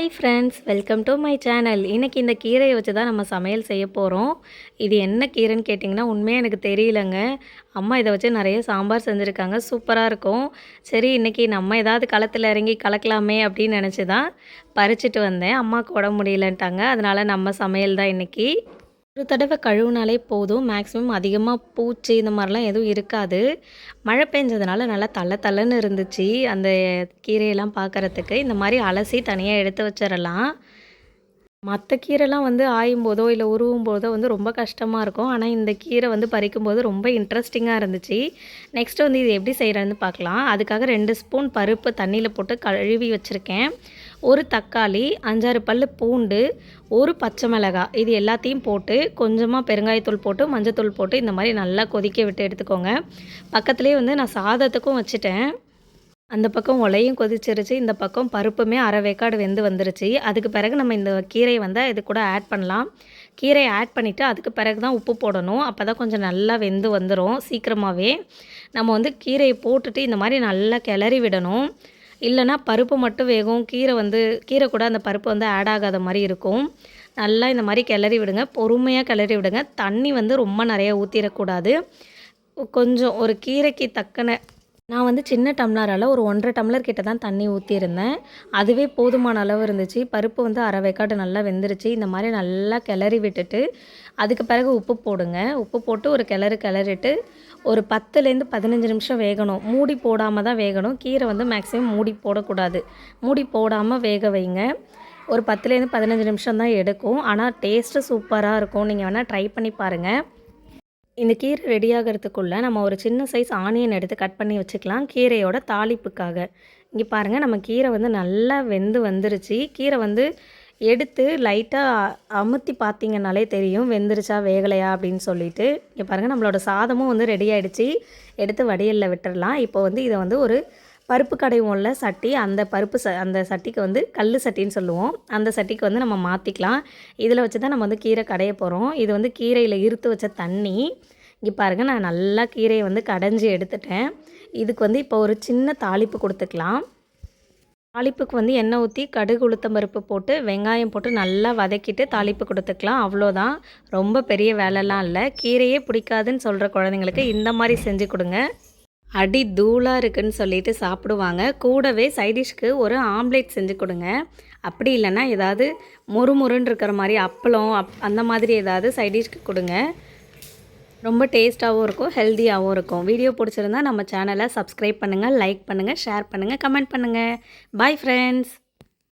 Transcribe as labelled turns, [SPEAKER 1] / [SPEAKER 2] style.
[SPEAKER 1] Hi friends, welcome to my channel. இன்றைக்கி இந்த கீரையை வச்சு தான் நம்ம சமையல் செய்ய போகிறோம். இது என்ன கீரைன்னு கேட்டிங்கன்னா உண்மையாக எனக்கு தெரியலங்க. அம்மா இதை வச்சு நிறைய சாம்பார் செஞ்சுருக்காங்க, சூப்பராக இருக்கும். சரி, இன்றைக்கி நம்ம ஏதாவது களத்தில் இறங்கி கலக்கலாமே அப்படின்னு நினச்சி தான் பறிச்சிட்டு வந்தேன். அம்மாவுக்கு உடம்பு முடியலன்ட்டாங்க, அதனால் நம்ம சமையல் தான் இன்றைக்கி. ஒரு தடவை கழுவுனாலே போதும், மேக்ஸிமம் அதிகமாக பூச்சி இந்த மாதிரிலாம் எதுவும் இருக்காது. மழை பெஞ்சதுனால நல்லா தள்ள தள்ளன்னு இருந்துச்சு அந்த கீரையெல்லாம் பார்க்குறதுக்கு. இந்த மாதிரி அலசி தனியாக எடுத்து வச்சிடலாம். மற்ற கீரைலாம் வந்து ஆயும் போதோ இல்லை உருவும் போதோ வந்து ரொம்ப கஷ்டமாக இருக்கும். ஆனால் இந்த கீரை வந்து பறிக்கும்போது ரொம்ப இன்ட்ரெஸ்டிங்காக இருந்துச்சு. நெக்ஸ்ட் வந்து இது எப்படி செய்கிறதுன்னு பார்க்கலாம். அதுக்காக 2 ஸ்பூன் பருப்பு தண்ணியில் போட்டு கழுவி வச்சுருக்கேன். ஒரு தக்காளி, 5-6 பல் பூண்டு, ஒரு பச்சை மிளகாய், இது எல்லாத்தையும் போட்டு கொஞ்சமாக பெருங்காயத்தூள் போட்டு மஞ்சத்தூள் போட்டு இந்த மாதிரி நல்லா கொதிக்க விட்டு எடுத்துக்கோங்க. பக்கத்துலேயே வந்து நான் சாதத்துக்கும் வச்சுட்டேன். அந்த பக்கம் உலையும் கொதிச்சிருச்சு, இந்த பக்கம் பருப்புமே அரை வேக்காடு வெந்து வந்துருச்சு. அதுக்கு பிறகு நம்ம இந்த கீரை வந்து இது கூட ஆட் பண்ணலாம். கீரையை ஆட் பண்ணிவிட்டு அதுக்கு பிறகு தான் உப்பு போடணும். அப்போ தான் கொஞ்சம் நல்லா வெந்து வந்துடும் சீக்கிரமாகவே. நம்ம வந்து கீரையை போட்டுட்டு இந்த மாதிரி நல்லா கிளறி விடணும். இல்லைனா பருப்பு மட்டும் வேகும், கீரை கூட அந்த பருப்பு வந்து ஆட் ஆகாத மாதிரி இருக்கும். நல்லா இந்த மாதிரி கிளறி விடுங்க, பொறுமையாக கிளறி விடுங்க. தண்ணி வந்து ரொம்ப நிறைய ஊற்றிடக்கூடாது. கொஞ்சம் ஒரு கீரைக்கு தக்கன, நான் வந்து சின்ன டம்ளரால் ஒரு 1.5 டம்ளர் கிட்ட தான் தண்ணி ஊற்றியிருந்தேன். அதுவே போதுமான அளவு இருந்துச்சு. பருப்பு வந்து அரை வேக்காடு நல்லா வெந்துருச்சு. இந்த மாதிரி நல்லா கிளறி விட்டுட்டு அதுக்கு பிறகு உப்பு போடுங்க. உப்பு போட்டு ஒரு கிளறிட்டு ஒரு 10லேருந்து 15 நிமிஷம் வேகணும். மூடி போடாமல் தான் வேகணும். கீரை வந்து மேக்ஸிமம் மூடி போடக்கூடாது. மூடி போடாமல் வேக வைங்க. ஒரு 10லேருந்து 15 நிமிஷம் தான் எடுக்கும். ஆனால் டேஸ்ட்டு சூப்பராக இருக்கும். நீங்கள் வேணால் ட்ரை பண்ணி பாருங்கள். இந்த கீரை ரெடி ஆகிறதுக்குள்ளே நம்ம ஒரு சின்ன சைஸ் ஆனியன் எடுத்து கட் பண்ணி வச்சுக்கலாம், கீரையோட தாளிப்புக்காக. இங்கே பாருங்கள், நம்ம கீரை வந்து நல்லா வெந்து வந்துருச்சு. கீரை வந்து எடுத்து லைட்டாக அமுத்தி பார்த்தீங்கன்னாலே தெரியும் வெந்துருச்சா வேகலையா அப்படின்னு சொல்லிட்டு. இங்கே பாருங்கள், நம்மளோட சாதமும் வந்து ரெடி ஆகிடுச்சு. எடுத்து வடியலில் விட்டுடலாம். இப்போ வந்து இதை வந்து ஒரு பருப்பு கடைவோம்ல சட்டி, அந்த சட்டிக்கு வந்து கல் சட்டின்னு சொல்லுவோம், அந்த சட்டிக்கு வந்து நம்ம மாற்றிக்கலாம். இதில் வச்சு தான் நம்ம வந்து கீரை கடைய போகிறோம். இது வந்து கீரையில் இருத்து வச்ச தண்ணி. இங்கே பாருங்கள், நான் நல்லா கீரையை வந்து கடைஞ்சி எடுத்துட்டேன். இதுக்கு வந்து இப்போ ஒரு சின்ன தாளிப்பு கொடுத்துக்கலாம். தாளிப்புக்கு வந்து எண்ணெய் ஊற்றி கடுகு உளுத்தம் பருப்பு போட்டு வெங்காயம் போட்டு நல்லா வதக்கிட்டு தாளிப்பு கொடுத்துக்கலாம். அவ்வளோதான், ரொம்ப பெரிய வேலைலாம் இல்லை. கீரையே பிடிக்காதுன்னு சொல்கிற குழந்தைங்களுக்கு இந்த மாதிரி செஞ்சு கொடுங்க, அடி தூளாக இருக்குதுன்னு சொல்லிட்டு சாப்பிடுவாங்க. கூடவே சைடிஷ்க்கு ஒரு ஆம்லேட் செஞ்சு கொடுங்க. அப்படி இல்லைன்னா ஏதாவது முறுமுறுன்னு இருக்கிற மாதிரி அப்பளம் அந்த மாதிரி ஏதாவது சைடிஷ்க்கு கொடுங்க. ரொம்ப டேஸ்ட்டாகவும் இருக்கும், ஹெல்த்தியாகவும் இருக்கும். வீடியோ பிடிச்சிருந்தா நம்ம சேனலை சப்ஸ்கிரைப் பண்ணுங்கள், லைக் பண்ணுங்கள், ஷேர் பண்ணுங்கள், கமெண்ட் பண்ணுங்கள். Bye friends.